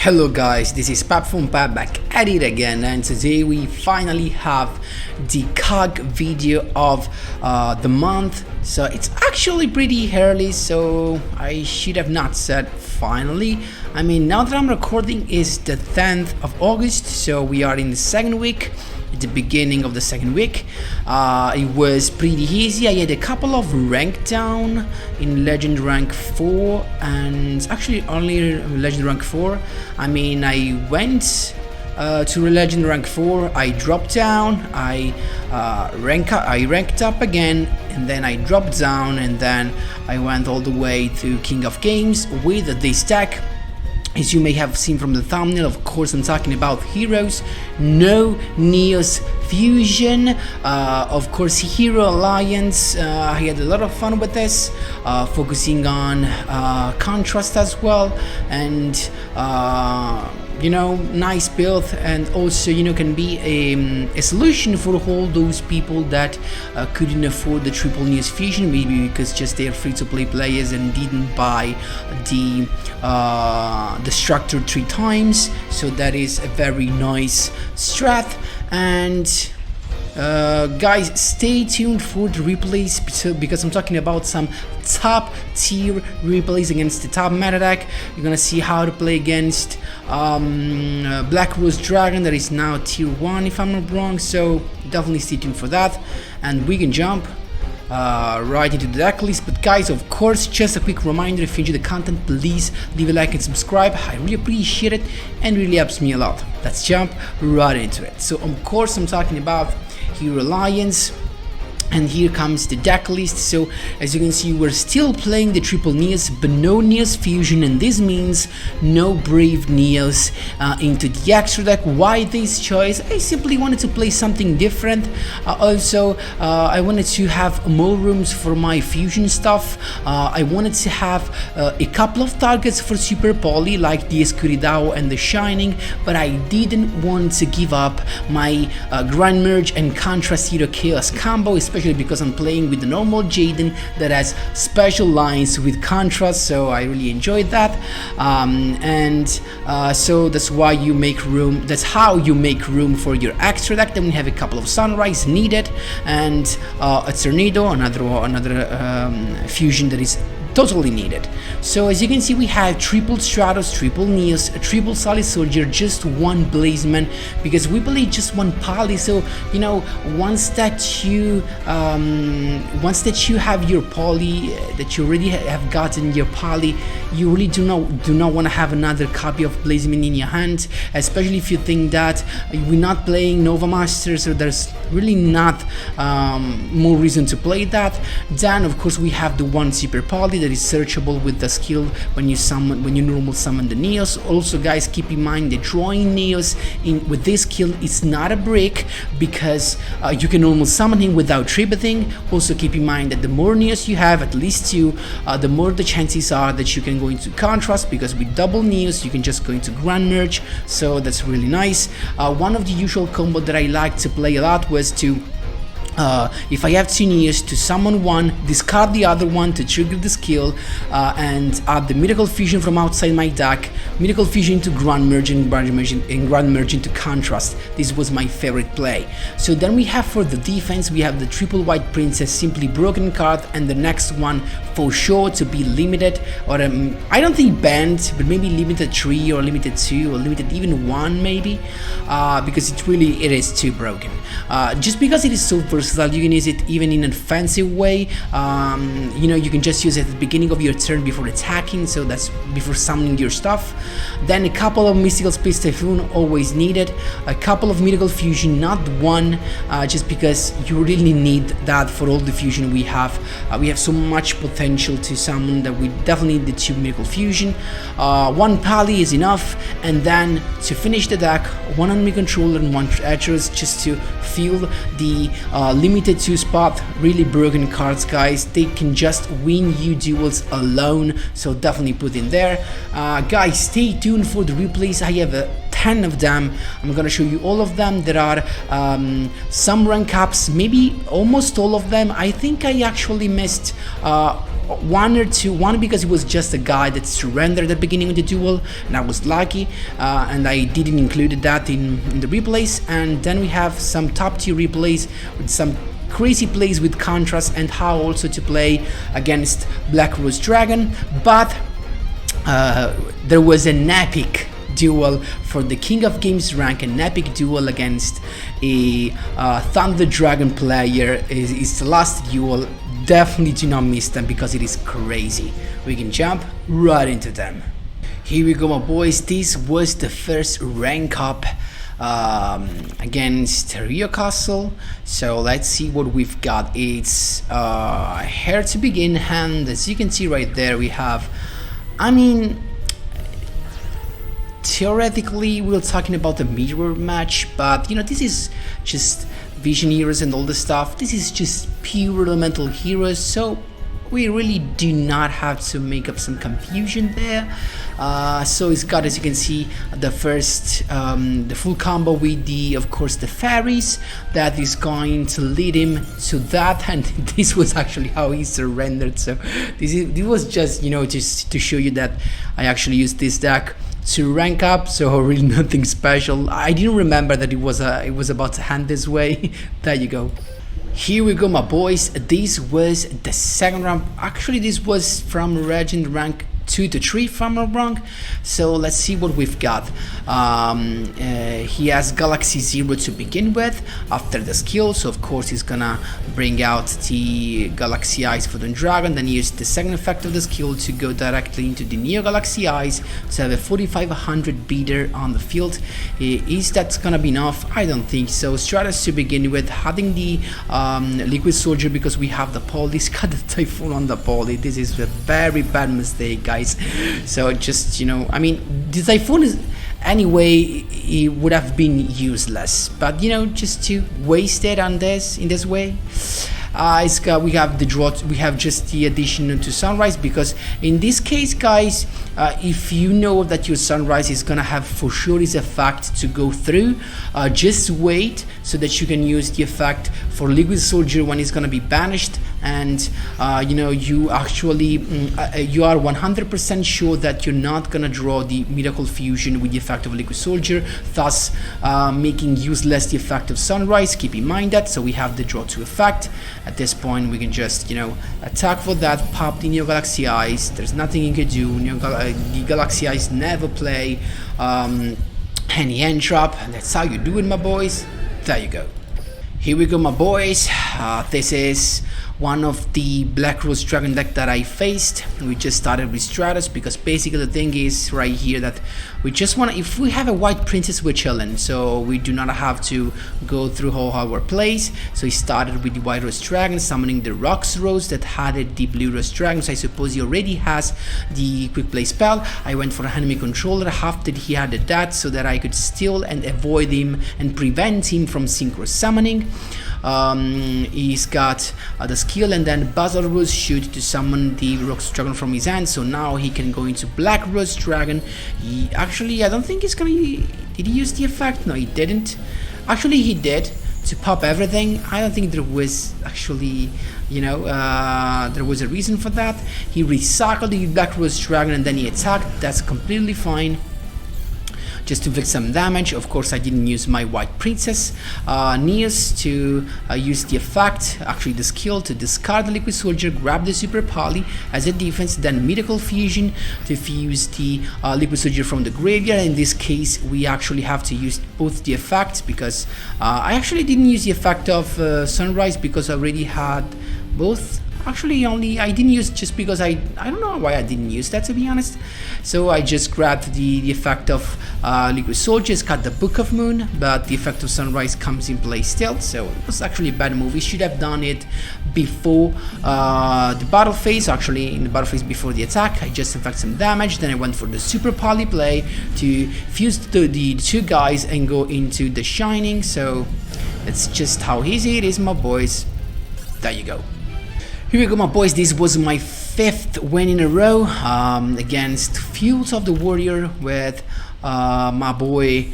Hello guys, this is Pap from Pap back at it again, and today we finally have the COG video of the month. So it's actually pretty early, so I should have not said finally. I mean, now that I'm recording is the 10th of August, so we are in the second week. At the beginning of the second week, it was pretty easy. I had a couple of rank down in Legend rank 4 and actually only Legend rank 4. I mean, I went to Legend rank 4, I dropped down, I ranked up again, and then I dropped down, and then I went all the way to King of Games with this deck. As you may have seen from the thumbnail, of course I'm talking about heroes, no NEOS fusion, of course Hero Alliance. I had a lot of fun with this, focusing on contrast as well, and you know, nice build, and also, you know, can be a solution for all those people that couldn't afford the triple NEOS fusion, maybe because just they're free-to-play players and didn't buy the structure 3 times. So that is a very nice strat. And guys, stay tuned for the replays, because I'm talking about some top tier replays against the top meta deck. You're gonna see how to play against Black Rose Dragon, that is now tier 1 if I'm not wrong, so definitely stay tuned for that. And we can jump right into the deck list. But guys, of course, just a quick reminder, if you enjoy the content, please leave a like and subscribe. I really appreciate it and really helps me a lot. Let's jump right into it. So of course I'm talking about Hero Alliance, and here comes the deck list. So as you can see, we're still playing the triple NEOS, but no NEOS fusion, and this means no Brave NEOS into the extra deck. Why this choice? I simply wanted to play something different. Also, I wanted to have more rooms for my fusion stuff. I wanted to have a couple of targets for Super Poly, like the Escuridao and the Shining, but I didn't want to give up my Grand Merge and Contrast Hero Chaos combo, especially because I'm playing with the normal Jaden that has special lines with contrast, so I really enjoyed that. So that's why you make room, that's how you make room for your extra deck. Then we have a couple of Sunrise needed, and a Tornado, another fusion that is totally needed. So as you can see, we have triple Stratos, triple NEOS, a triple Solid Soldier, just one Blazeman, because we play just one Poly. So you know, once that you have your Poly, that you already have gotten your Poly, you really do not want to have another copy of Blazeman in your hand, especially if you think that we're not playing Nova Master, so there's really not more reason to play that. Then of course we have the one Super Poly that is searchable with the skill when you normal summon the NEOS. Also guys, keep in mind that drawing NEOS with this skill is not a brick, because you can normal summon him without tributing. Also keep in mind that the more NEOS you have, at least 2, the more the chances are that you can go into contrast, because with double NEOS you can just go into Grand Merge, so that's really nice. One of the usual combo that I like to play a lot was to if I have 2 NEOS, to summon one, discard the other one to trigger the skill, and add the Miracle Fusion from outside my deck, Miracle Fusion into Grand Merge, and Grand Merge into Contrast. This was my favorite play. So then we have, for the defense, we have the triple White Princess, simply broken card, and the next one for sure to be limited, or I don't think banned, but maybe limited 3 or limited 2 or limited even 1 maybe, because it is too broken. Just because it is so versatile, you can use it even in an offensive way. You know, you can just use it at the beginning of your turn before attacking, so that's before summoning your stuff. Then a couple of Mystical Space Typhoon, always needed. A couple of Miracle Fusion, not one, just because you really need that for all the fusion we have. We have so much potential to summon that we definitely need the 2 Miracle Fusion. 1 Pally is enough, and then to finish the deck, 1 Enemy Controller and 1 Treacherous, just to feel the limited 2 spot. Really broken cards, guys. They can just win you duels alone, so definitely put in there. Guys, stay tuned for the replays. I have 10 of them. I'm gonna show you all of them. There are some rank ups, maybe almost all of them. I think I actually missed one or two. One because it was just a guy that surrendered at the beginning of the duel, and I was lucky, and I didn't include that in the replays. And then we have some top tier replays with some crazy plays with contrast and how also to play against Black Rose Dragon. But there was an epic duel for the King of Games rank, an epic duel against a Thunder Dragon player. It's the last duel. Definitely do not miss them because it is crazy. We can jump right into them. Here we go, my boys. This was the first rank up against Rio Castle. So let's see what we've got. It's here to begin, and as you can see right there, we have, I mean, theoretically we're talking about a mirror match, but you know, this is just vision heroes and all the stuff. This is just pure elemental heroes, so we really do not have to make up some confusion there. So it's got, as you can see, the first the full combo with the, of course, the fairies that is going to lead him to that, and this was actually how he surrendered. So this was just, you know, just to show you that I actually used this deck to rank up, so really nothing special. I didn't remember that it was about to hand this way. There you go. Here we go, my boys. This was the second round. Actually, this was from Legend rank 2 to 3 if I'm not wrong. So let's see what we've got. He has Galaxy 0 to begin with after the skill, so of course he's gonna bring out the Galaxy Eyes for the dragon, then use the second effect of the skill to go directly into the Neo Galaxy Eyes to have a 4500 beater on the field. Is that gonna be enough? I don't think so. Stratus to begin with, having the Liquid Soldier because we have the Poly. He's got the Typhoon on the Poly. This is a very bad mistake, guys. So just, you know, I mean, the Typhoon is anyway, it would have been useless, but you know, just to waste it on this in this way. We have the draw. We have just the addition to Sunrise, because in this case, guys, if you know that your Sunrise is gonna have for sure his effect to go through, just wait so that you can use the effect for Liquid Soldier when it's gonna be banished, and you know, you actually you are 100% sure that you're not gonna draw the Miracle Fusion with the effect of Liquid Soldier, thus making useless the effect of Sunrise. Keep in mind that. So we have the draw 2 effect. At this point, we can just, you know, attack for that, pop the Neo Galaxy Eyes. There's nothing you can do. The Galaxy Eyes never play any end trap. That's how you do it, my boys. There you go. Here we go, my boys. This is one of the Black Rose Dragon deck that I faced. We just started with Stratus because basically the thing is right here that we just want to, if we have a white princess, we're chilling, so we do not have to go through all our plays. So he started with the White Rose Dragon, summoning the Rox Rose that had the Blue Rose Dragon, so I suppose he already has the quick play spell. I went for an enemy controller after he had that, so that I could steal and avoid him and prevent him from synchro summoning. He's got the skill and then Basil Rose Shoot to summon the Rox Dragon from his hand, so now he can go into Black Rose Dragon. Actually, I don't think he's gonna, did he use the effect? No, he didn't. Actually, he did, to pop everything. I don't think there was actually, you know, there was a reason for that. He recycled the Black Rose Dragon and then he attacked. That's completely fine, just to inflict some damage. Of course, I didn't use my White Princess. NEOS to use the effect, actually the skill, to discard the Liquid Soldier, grab the Super Poly as a defense, then Miracle Fusion to fuse the Liquid Soldier from the graveyard. In this case, we actually have to use both the effects, because I actually didn't use the effect of Sunrise because I already had both. Actually, I didn't use, just because I don't know why I didn't use that, to be honest. So I just grabbed the effect of Liquid Soldiers, got the Book of Moon, but the effect of Sunrise comes in play still, so it was actually a bad move. We should have done it before the battle phase, actually in the battle phase before the attack. I just inflict some damage, then I went for the Super Poly play to fuse the two guys and go into the Shining. So that's just how easy it is, my boys. There you go. Here we go, my boys. This was my 5th win in a row against Fields of the Warrior with my boy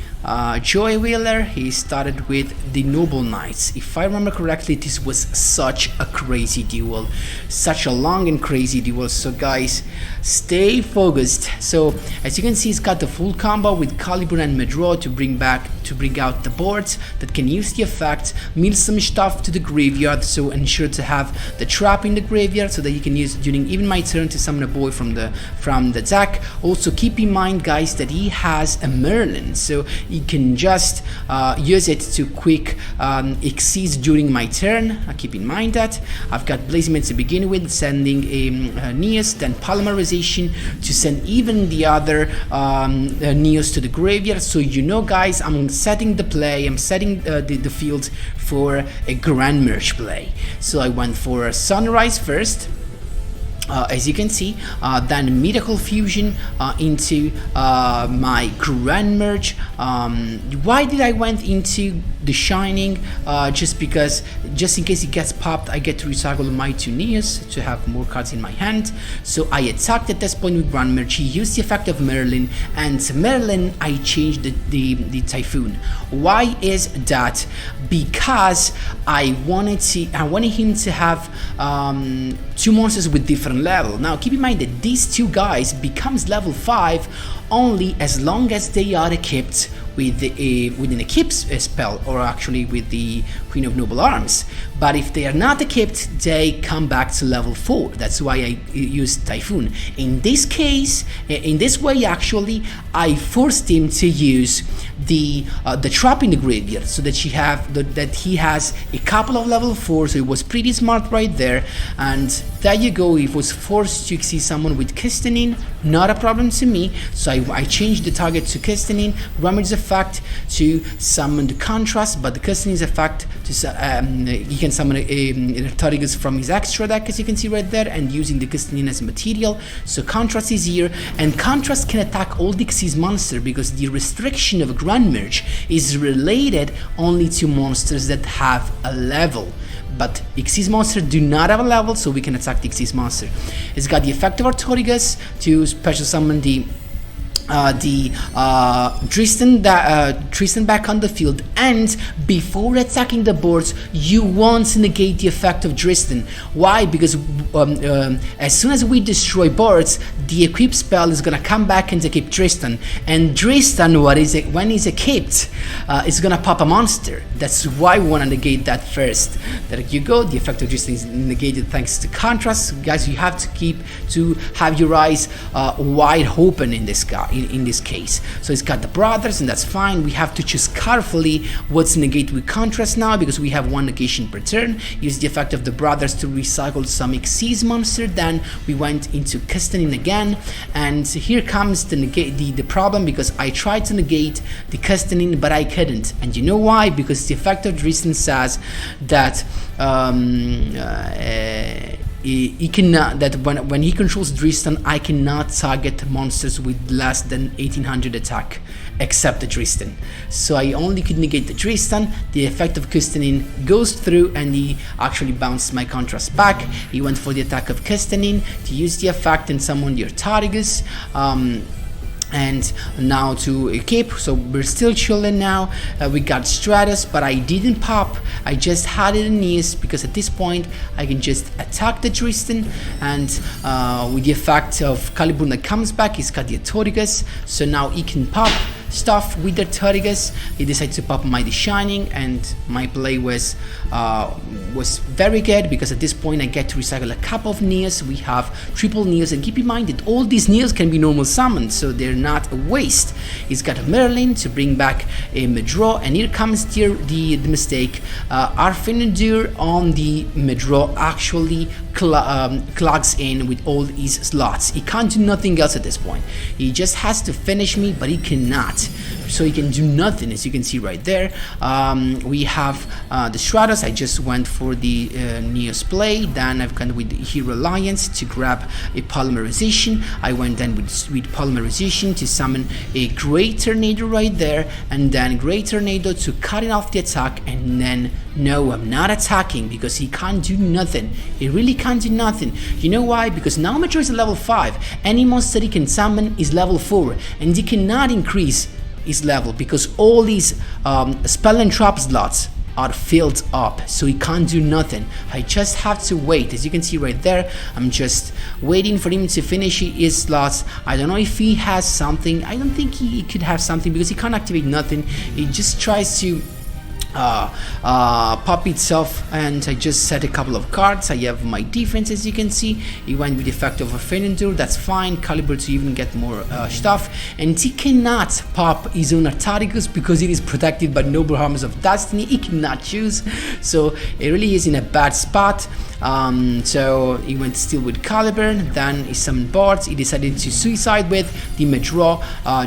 Joy Wheeler, he started with the Noble Knights. If I remember correctly, this was such a crazy duel, such a long and crazy duel. So guys, stay focused. So as you can see, it's got the full combo with Caliburn and Medro to bring out the boards that can use the effect, mill some stuff to the graveyard, so ensure to have the trap in the graveyard so that you can use during even my turn to summon a boy from the deck. Also keep in mind guys that he has a Merlin, so you can just use it to quick exceed during my turn. Keep in mind that I've got Blazement to begin with, sending a NEOS, then Polymerization to send even the other NEOS to the graveyard. So you know guys, I'm setting the play, I'm setting the field for a Grand Merge play. So I went for a Sunrise first, as you can see, then Miracle Fusion into my Grand Merge. Why did I went into the Shining? Just in case it gets popped, I get to recycle my 2 NEOS to have more cards in my hand. So I attacked at this point with Grand Merge. He used the effect of Merlin, and Merlin I changed the Typhoon. Why is that? Because I wanted him to have 2 monsters with different level. Now keep in mind that these 2 guys becomes level 5 only as long as they are equipped with an equip spell, or actually with the Queen of Noble Arms. But if they are not equipped, they come back to level 4. That's why I used Typhoon. In this case, in this way actually, I forced him to use the trap in the graveyard, so that he has a couple of level 4. So it was pretty smart right there. And there you go. He was forced to see someone with Kistanin, not a problem to me. So I changed the target to Kistanin. Ramage effect to summon the Contrast, but the Kistanin's effect to he can summon a Targus from his extra deck, as you can see right there, and using the Kistanin as a material. So Contrast is here, and Contrast can attack all the Xyz monster because the restriction of a Grand Merge is related only to monsters that have a level. But Xyz monster do not have a level, so we can attack the Xyz monster. It's got the effect of Artorigas to special summon the Tristan back on the field, and before attacking the boards you want to negate the effect of Tristan. Why? Because as soon as we destroy boards, the equip spell is gonna come back and equip Tristan, and Tristan when he's equipped is gonna pop a monster. That's why we want to negate that first. There you go, the effect of Tristan is negated thanks to Contrast. Guys, you have to have your eyes wide open in this guy. In this case, so it's got the brothers, and that's fine. We have to choose carefully what's negate with Contrast now, because we have 1 negation per turn. Use the effect of the brothers to recycle some Xyz monster. Then we went into Kistanin again, and here comes the problem, because I tried to negate the Kistanin but I couldn't. And you know why? Because the effect of Tristan says that he cannot, that when he controls Tristan, I cannot target monsters with less than 1800 attack except the Tristan. So I only could negate the Tristan. The effect of Kistanin goes through, and he actually bounced my Contrast back. He went for the attack of Kistanin to use the effect and summon your Targus. And now to equip, so we're still chilling now. We got Stratus, but I didn't pop. I just had it in NEOS, because at this point I can just attack the Tristan, and with the effect of Caliburn that comes back, he's got the Artorigas, so now he can pop stuff with the Targus. He decided to pop my The Shining, and my play was very good, because at this point I get to recycle a couple of NEOS. We have triple NEOS, and keep in mind that all these NEOS can be normal summoned, so they're not a waste. He's got a Merlin to bring back a Medro, and here comes the mistake. Arfinendur on the Medro actually clogs in with all his slots. He can't do nothing else at this point. He just has to finish me, but he cannot. So he can do nothing, as you can see right there. We have the Stratos. I just went for the NEOS play. Then I've gone with the Hero Alliance to grab a Polymerization. I went then with Polymerization to summon a Great Tornado right there, and then Great Tornado to cut it off the attack, and then no, I'm not attacking because he can't do nothing. He really can't do nothing. You know why? Because now Metro is level 5. Any monster he can summon is level 4, and he cannot increase is leveled, because all these spell and trap slots are filled up, so he can't do nothing. I just have to wait. As you can see right there, I'm just waiting for him to finish his slots. I don't know if he has something. I don't think he could have something, because he can't activate nothing. He just tries to pop itself, and I just set a couple of cards. I have my defense, as you can see. He went with the effect of a Fenendur, that's fine. Caliber to even get more stuff, and he cannot pop his own Artaricus because it is protected by Noble Arms of Destiny. He cannot choose, so it really is in a bad spot. So he went still with Caliber, then he summoned boards. He decided to suicide with the Medraw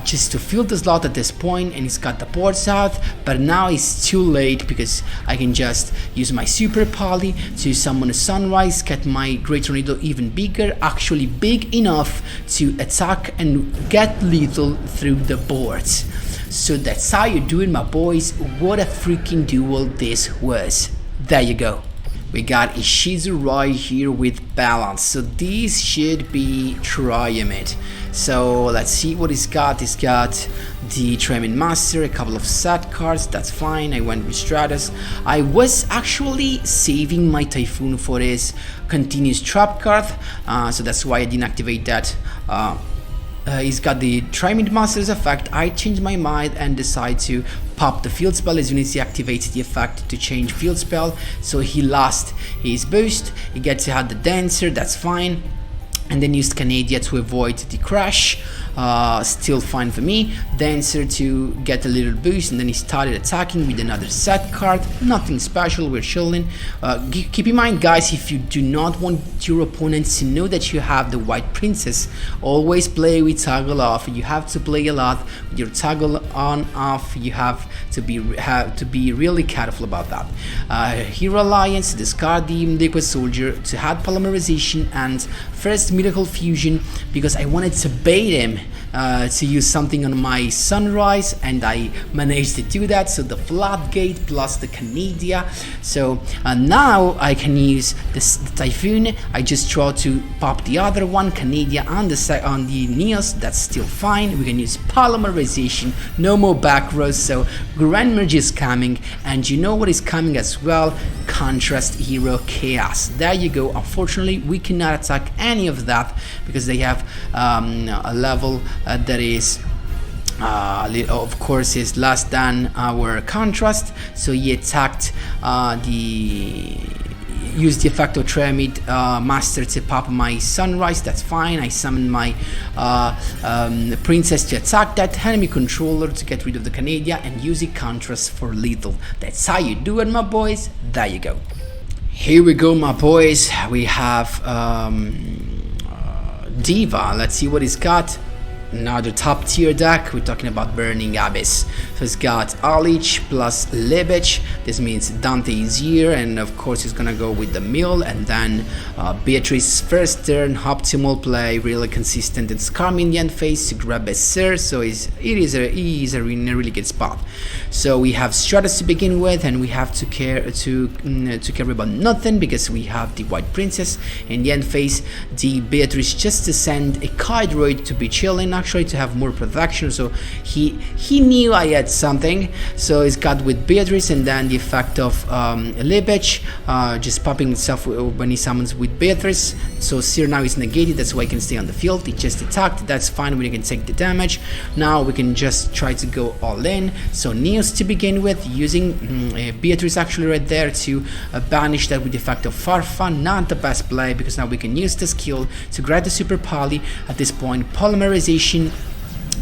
just to fill the slot at this point, and he's got the boards out, but now it's too late, because I can just use my Super Poly to summon a Sunrise, get my Great Tornado even bigger, actually big enough to attack and get lethal through the boards. So that's how you do it, my boys. What a freaking duel this was. There you go. We got Ishizu right here with balance, so this should be Triamid. So let's see what he's got. He's got the Triamid Master, a couple of sad cards, that's fine. I went with Stratus. I was actually saving my Typhoon for his continuous trap card, so that's why I didn't activate that. He's got the Triamid Master's effect. I changed my mind and decided to pop the field spell as soon as he activates the effect to change field spell. So he lost his boost. He gets to have the Dancer, that's fine. And then used Canada to avoid the crash. Still fine for me. Dancer to get a little boost, and then he started attacking with another set card. Nothing special, we're chilling. Keep in mind, guys, if you do not want your opponents to know that you have the White Princess, always play with toggle off. You have to play a lot with your toggle on off. You have to be really careful about that. Hero Alliance, discard the Liquid Soldier to add polymerization and first Miracle Fusion, because I wanted to bait him to use something on my Sunrise, and I managed to do that. So the Floodgate plus the Canada. So now I can use the Typhoon. I just try to pop the other one, Canada, on the NEOS. That's still fine. We can use polymerization, no more back rows. So Grand Merge is coming, and you know what is coming as well? Contrast Hero Chaos. There you go. Unfortunately, we cannot attack any of that because they have a level that is of course is less than our contrast. So he attacked used the effect of Triamid Master to pop my Sunrise, that's fine. I summoned my Princess to attack that enemy controller to get rid of the Canada, and use the contrast for lethal. That's how you do it, my boys. There you go. Here we go, my boys. We have Diva. Let's see what he's got. Another top tier deck. We're talking about Burning Abyss. So it's got Alich plus Libich. This means Dante is here, and of course he's gonna go with the mill, and then Beatrice first turn, optimal play, really consistent, and Skarm in the end phase to grab a Sir. So he is in a really good spot. So we have Stratus to begin with, and we have to care about nothing because we have the White Princess. In the end phase, the Beatrice just to send a Kydroid to be chilling, actually to have more protection. So he knew I had something, so he's got with Beatrice, and then the effect of Libich just popping itself when he summons with Beatrice. So Seer now is negated, that's why he can stay on the field. He just attacked, that's fine, we can take the damage. Now we can just try to go all in. So NEOS to begin with, using Beatrice actually right there to banish that with the effect of Farfa. Not the best play, because now we can use the skill to grab the Super Poly. At this point, polymerization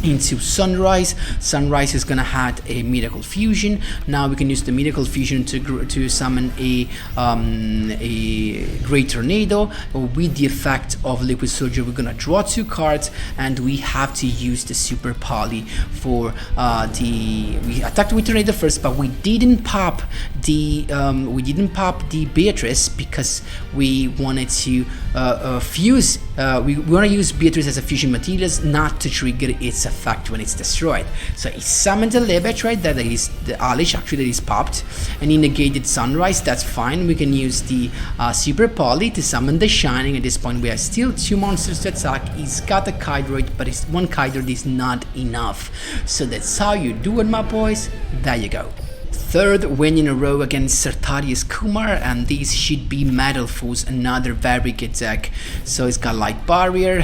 into Sunrise. Sunrise is gonna have a Miracle Fusion. Now we can use the Miracle Fusion to summon a Great Tornado with the effect of Liquid Soldier. We're gonna draw 2 cards, and we have to use the Super Poly for we attacked with Tornado first, but we didn't pop the Beatrice because we wanted to fuse. We want to use Beatrice as a fusion materials, not to trigger its effect when it's destroyed. So he summoned a Libet right there, that is the Alish actually that is popped, and he negated Sunrise. That's fine. We can use the Super Poly to summon the Shining. At this point we have still 2 monsters to attack. He's got a Kydroid, but it's 1 Kydroid is not enough. So that's how you do it, my boys. There you go. Third win in a row against Sartarius Kumar, and these should be Metalfoes, another very good deck. So it's got Light Barrier.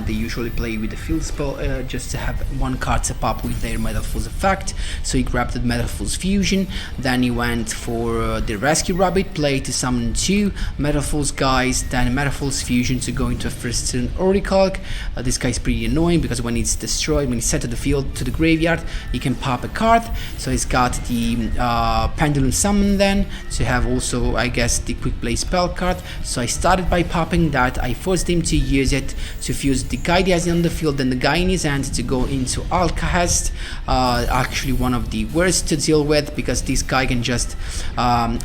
They usually play with the field spell just to have 1 card to pop with their Metalfoes effect. So he grabbed the Metalfoes Fusion, then he went for the Rescue Rabbit play to summon 2 Metalfoes guys, then Metalfoes Fusion to go into a first turn Orichalc. This guy is pretty annoying because when it's destroyed, when it's set to the field, to the graveyard, he can pop a card. So he's got the Pendulum Summon then to have also, I guess, the quick play spell card. So I started by popping that. I forced him to use it to fuse the guy he has on the field and the guy in his hand to go into Alcahest. Actually one of the worst to deal with, because this guy can just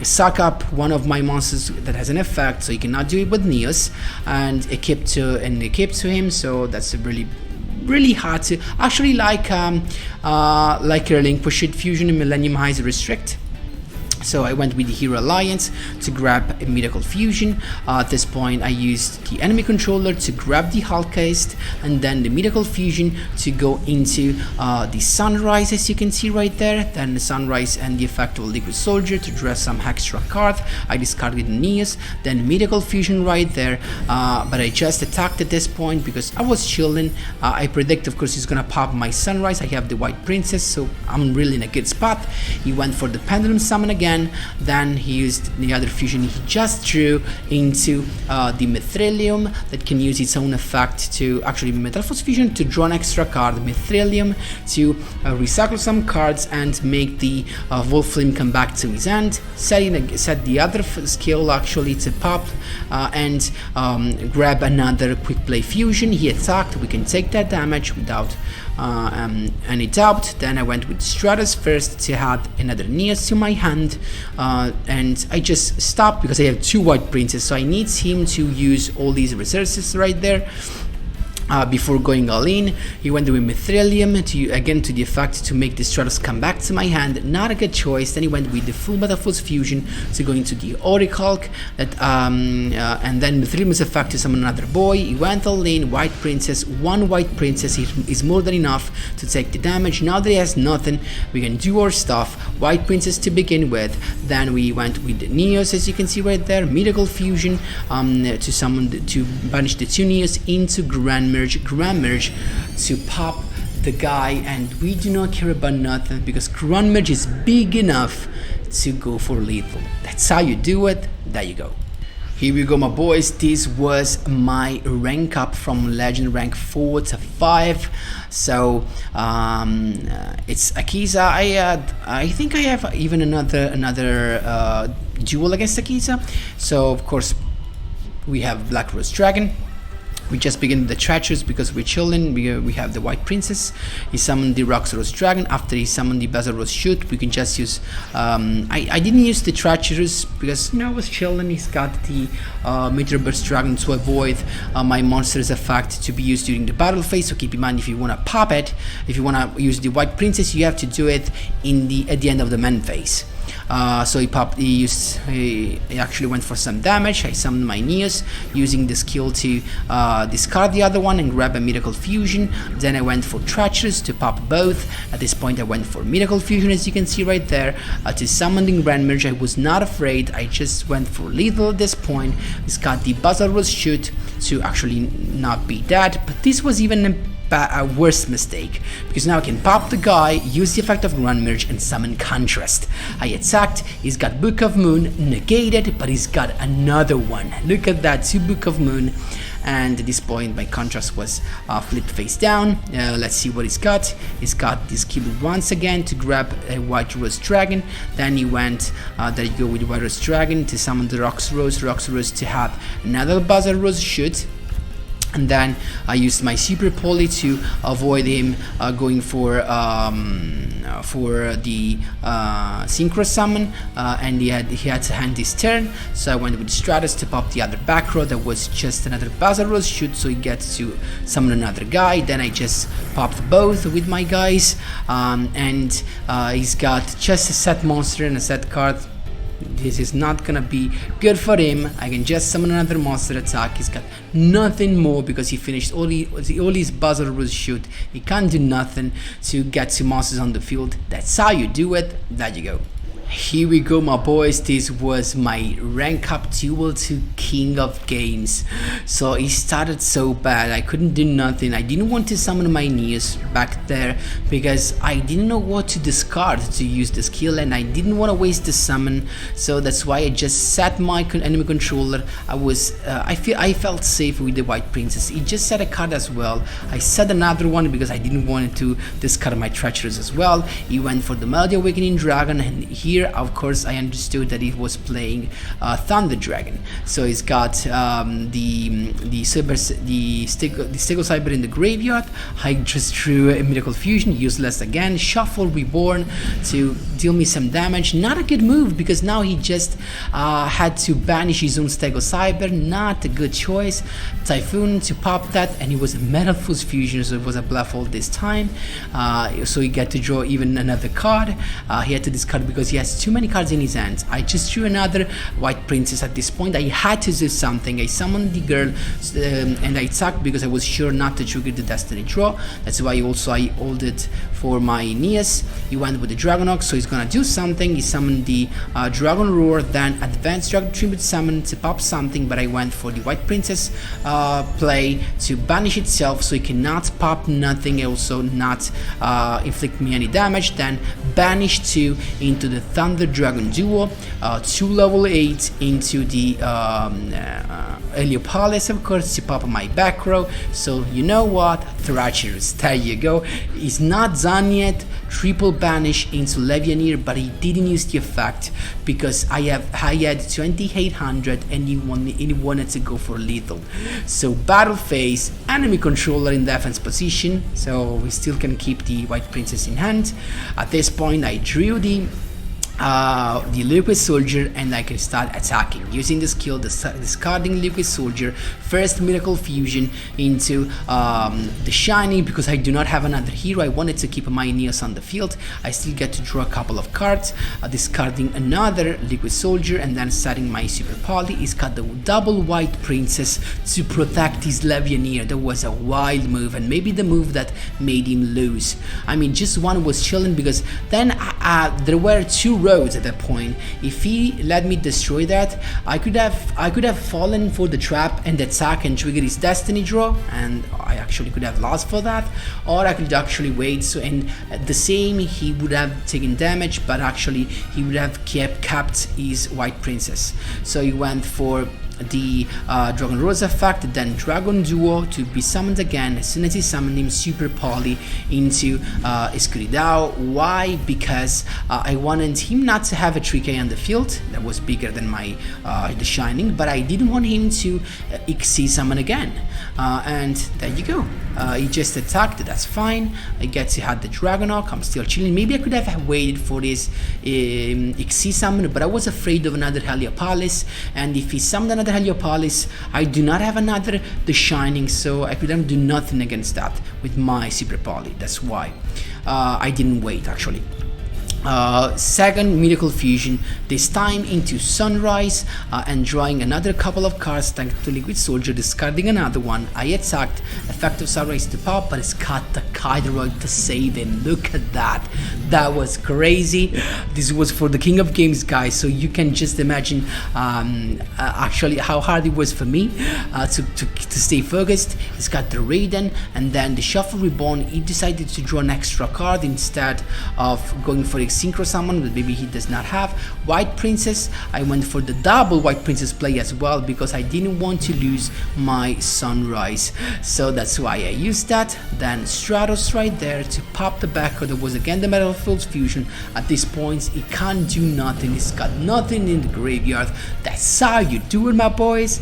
suck up one of my monsters that has an effect, so he cannot do it with NEOS and equip to him. So that's a really hard to actually like Relinquish Fusion and Millennium Highs Restrict. So I went with the Hero Alliance to grab a Miracle Fusion. At this point I used the enemy controller to grab the Hulkist, and then the Miracle Fusion to go into the Sunrise, as you can see right there. Then the Sunrise and the effect of Liquid Soldier to draw some extra card. I discarded the NEOS, then Miracle Fusion right there, but I just attacked at this point because I was chilling. I predict, of course, he's gonna pop my Sunrise. I have the White Princess, so I'm really in a good spot. He went for the Pendulum Summon again. Then he used the other fusion he just drew into the Mithrilium that can use its own effect to actually Metalfoes Fusion to draw an extra card, Mithrilium to recycle some cards and make the Wolflame come back to his hand. Set the other skill actually to pop and grab another quick play fusion. He attacked. We can take that damage without any doubt. Then I went with Stratus first to add another NEOS to my hand, and I just stopped because I have 2 White Princes, so I need him to use all these resources right there. Before going all in, he went with Mithrilium to the effect to make the Stratos come back to my hand. Not a good choice. Then he went with the full Metalfoes Fusion to go into the Orichalc, and then Mithrilium's effect to summon another boy. He went all in, White Princess, 1 White Princess is more than enough to take the damage. Now that he has nothing, we can do our stuff. White Princess to begin with. Then we went with the NEOS, as you can see right there, Miracle Fusion to banish the 2 NEOS into Grand Merge to pop the guy, and we do not care about nothing because Grand Merge is big enough to go for lethal. That's how you do it. There you go. Here we go, my boys. This was my rank up from Legend rank 4 to 5. So it's Akiza. I think I have even another duel against Akiza. So of course we have Black Rose Dragon. We just begin the Treacherous because we're chilling. We have the White Princess. He summoned the Roxorose Dragon. After he summoned the Bazarose Shoot, we can just use I didn't use the Treacherous because, you know, I was chilling. He's got the Meteor Burst Dragon to avoid my monster's effect to be used during the battle phase. So keep in mind, if you want to pop it, if you want to use the White Princess, you have to do it at the end of the main phase. So he actually went for some damage. I summoned my NEOS using the skill to discard the other one and grab a Miracle Fusion. Then I went for Treacherous to pop both. At this point I went for Miracle Fusion, as you can see right there, to summon the Grand Merge. I was not afraid. I just went for lethal at this point. He's got the Bazarose Shoot to actually not be dead, but this was even a worse mistake, because now I can pop the guy, use the effect of Grand Merge and summon Contrast. I attacked, he's got Book of Moon negated, but he's got another one. Look at that, 2 Book of Moon, and at this point my Contrast was flipped face down. Let's see what he's got. He's got this skill once again to grab a White Rose Dragon. Then he went, there you go, with White Rose Dragon to summon the Roxorose to have another Bazarose Shoot. And then I used my super poly to avoid him going for the synchro summon, and he had to hand his turn. So I went with Stratus to pop the other back row. That was just another Buzzer Rose shoot, so he gets to summon another guy. Then I just popped both with my guys, and he's got just a set monster and a set card. This is not gonna be good for him. I can just summon another monster attack. He's got nothing more because he finished all his Buzzer Rose shoot. He can't do nothing to get 2 monsters on the field. That's how you do it. There you go. Here we go, my boys. This was my rank up duel to King of Games. So it started so bad. I couldn't do nothing. I didn't want to summon my NEOS back there because I didn't know what to discard to use the skill, and I didn't want to waste the summon. So that's why I just set my enemy controller. I felt safe with the White Princess. He just set a card as well. I set another one because I didn't want to discard my Treacherous as well. He went for the Melody Awakening Dragon, and here of course I understood that he was playing Thunder Dragon. So he's got the Stego Cyber in the graveyard. I just drew a Miracle Fusion, useless again. Shuffle Reborn to deal me some damage. Not a good move because now he just had to banish his own Stego Cyber. Not a good choice. Typhoon to pop that, and it was a Metalfoes Fusion, so it was a bluff all this time. So he got to draw even another card. He had to discard because he has too many cards in his hands. I just drew another White Princess at this point. I had to do something. I summoned the girl and I attacked because I was sure not to trigger the Destiny Draw. That's why also I hold it for my NEOS. He went with the Dragonok, so he's gonna do something. He summoned the Dragon Roar, then Advanced Dragon Triamid summon to pop something, but I went for the White Princess play to banish itself, so he cannot pop nothing, also not inflict me any damage. Then banish 2 into the Thunder Dragon duo, 2 level 8 into the Heliopolis, of course, to pop my back row. So you know what, Treacherous, there you go. He's not done yet. Triple banish into Levianeer, but he didn't use the effect because I had 2800 and he wanted to go for lethal. So battle phase, enemy controller in defense position, so we still can keep the White Princess in hand. At this point I drew the Liquid Soldier, and I can start attacking using the skill, discarding Liquid Soldier, first Miracle Fusion into the Shining because I do not have another hero. I wanted to keep my NEOS on the field. I still get to draw a couple of cards, discarding another Liquid Soldier, and then setting my Super Poly. He's got the double White Princess to protect his Levianeer. That was a wild move, and maybe the move that made him lose. I mean, just one was chilling because then there were 2 roads at that point. If he let me destroy that, I could have fallen for the trap and attack and trigger his Destiny Draw, and I actually could have lost for that, or I could actually wait. So, and the same, he would have taken damage, but actually he would have kept his White Princess. So he went for the Dragon Rose effect, then Dragon Duo to be summoned again. As soon as he summoned him, Super Poly into Escuridao. Why? Because I wanted him not to have a 3k on the field that was bigger than my the Shining, but I didn't want him to XC summon again. And there you go. He just attacked, that's fine. I get to have the Dragonok, I'm still chilling. Maybe I could have waited for this XC summon, but I was afraid of another Heliopolis, and if he summoned another Heliopolis, I do not have another The Shining, so I couldn't do nothing against that with my Super Poly. That's why I didn't wait actually. Second Miracle Fusion, this time into Sunrise, and drawing another couple of cards thanks to Liquid Soldier, discarding another one. I attacked, effect of Sunrise to pop, but it's got the Kaideroid to save him. Look at that, that was crazy. This was for the King of Games, guys, so you can just imagine actually how hard it was for me to stay focused. It's got the Raiden, and then the Shuffle Reborn. He decided to draw an extra card instead of going for Synchro Summon, but maybe he does not have. White Princess, I went for the double White Princess play as well because I didn't want to lose my Sunrise, so that's why I used that. Then Stratos right there to pop the back, that was again the Metalfoes Fusion. At this point he can't do nothing, he's got nothing in the graveyard. That's how you do it, my boys.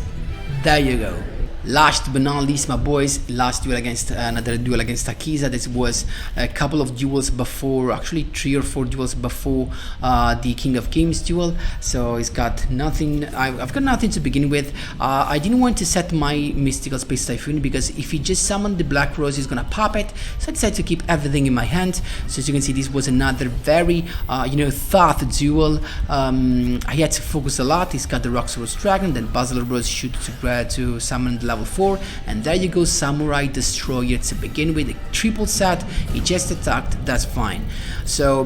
There you go. Last but not least, my boys, last duel against another duel against Akiza. This was a couple of duels before, actually 3 or 4 duels before the King of Games duel. So he's got nothing. I've got nothing to begin with. I didn't want to set my Mystical Space Typhoon because if he just summoned the Black Rose, he's gonna pop it. So I decided to keep everything in my hand. So as you can see, this was another very thought duel. I had to focus a lot. He's got the Roxor's Dragon, then Basilisk Rose shoot to summon the level 4, and there you go, Samurai Destroyer to begin with. A triple set, he just attacked, that's fine. So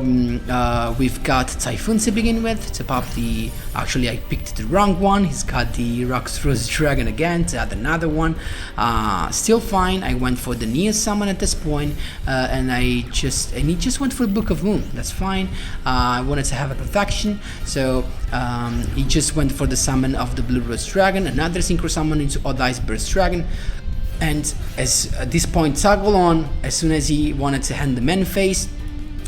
we've got Typhoon to begin with to pop the, actually I picked the wrong one. He's got the Roxor's Dragon again to add another one. Still fine. I went for the NEOS summon at this point, and he just went for the Book of Moon, that's fine. I wanted to have a perfection, so he just went for the summon of the Blue Rose Dragon, another synchro summon into Odd Ice Burst Dragon, and at this point toggle on. As soon as he wanted to hand the main phase,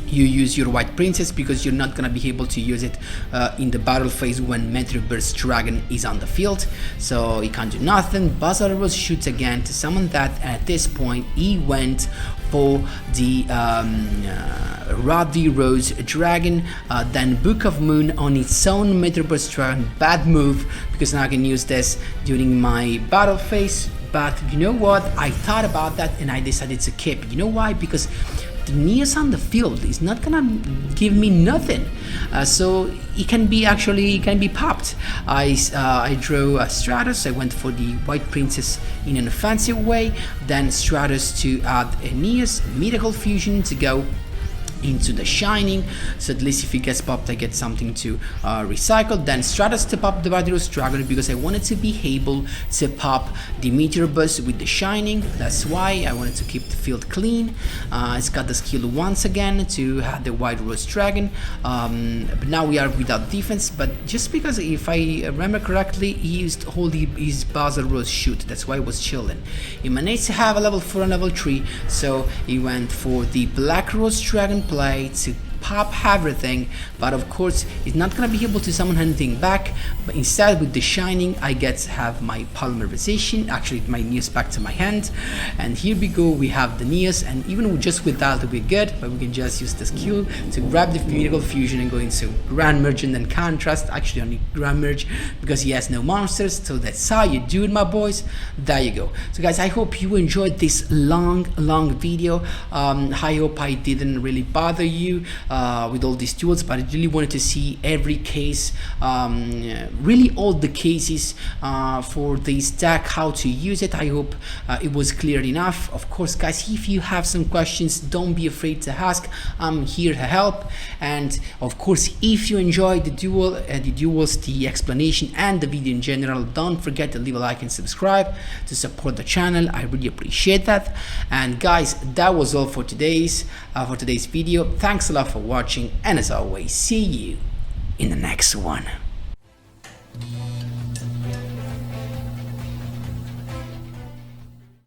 you use your White Princess because you're not gonna be able to use it in the battle phase when Meteor Burst Dragon is on the field, so he can't do nothing. Basilisk Rose shoots again to summon that, and at this point he went for the Roddy Rose Dragon, then Book of Moon on its own Meteor Burst Dragon. Bad move because now I can use this during my battle phase, but you know what, I thought about that and I decided to keep. You know why? Because the NEOS on the field is not gonna give me nothing, so it can be popped. I drew a Stratos. I went for the White Princess in an offensive way, then Stratos to add a NEOS Mythical Fusion to go into the Shining, so at least if it gets popped I get something to recycle. Then Stratos to pop the Rose Dragon because I wanted to be able to pop the Meteor Burst with the Shining. That's why I wanted to keep the field clean. It's got the skill once again to have the White Rose Dragon, but now we are without defense, but just because if I remember correctly he used his Basilisk Rose shoot, that's why I was chilling. He managed to have a level 4 and level 3, so he went for the Black Rose Dragon play to pop everything, but of course he's not gonna be able to summon anything back, but instead with the Shining I get to have my polymerization, actually my NEOS back to my hand, and here we go, we have the NEOS, and even just with that we're good, but we can just use the skill to grab the Mythical Fusion and go into Grand Merge and then Contrast, actually only Grand Merge because he has no monsters, so that's how you do it, my boys. There you go. So guys, I hope you enjoyed this long video. I hope I didn't really bother you with all these tools, but I really wanted to see every case, really all the cases for this deck, how to use it. I hope it was clear enough. Of course guys, if you have some questions, don't be afraid to ask. I'm here to help, and of course if you enjoyed the duels, the explanation and the video in general, don't forget to leave a like and subscribe to support the channel. I really appreciate that. And guys, that was all for today's video. Thanks a lot for watching, and as always, see you in the next one.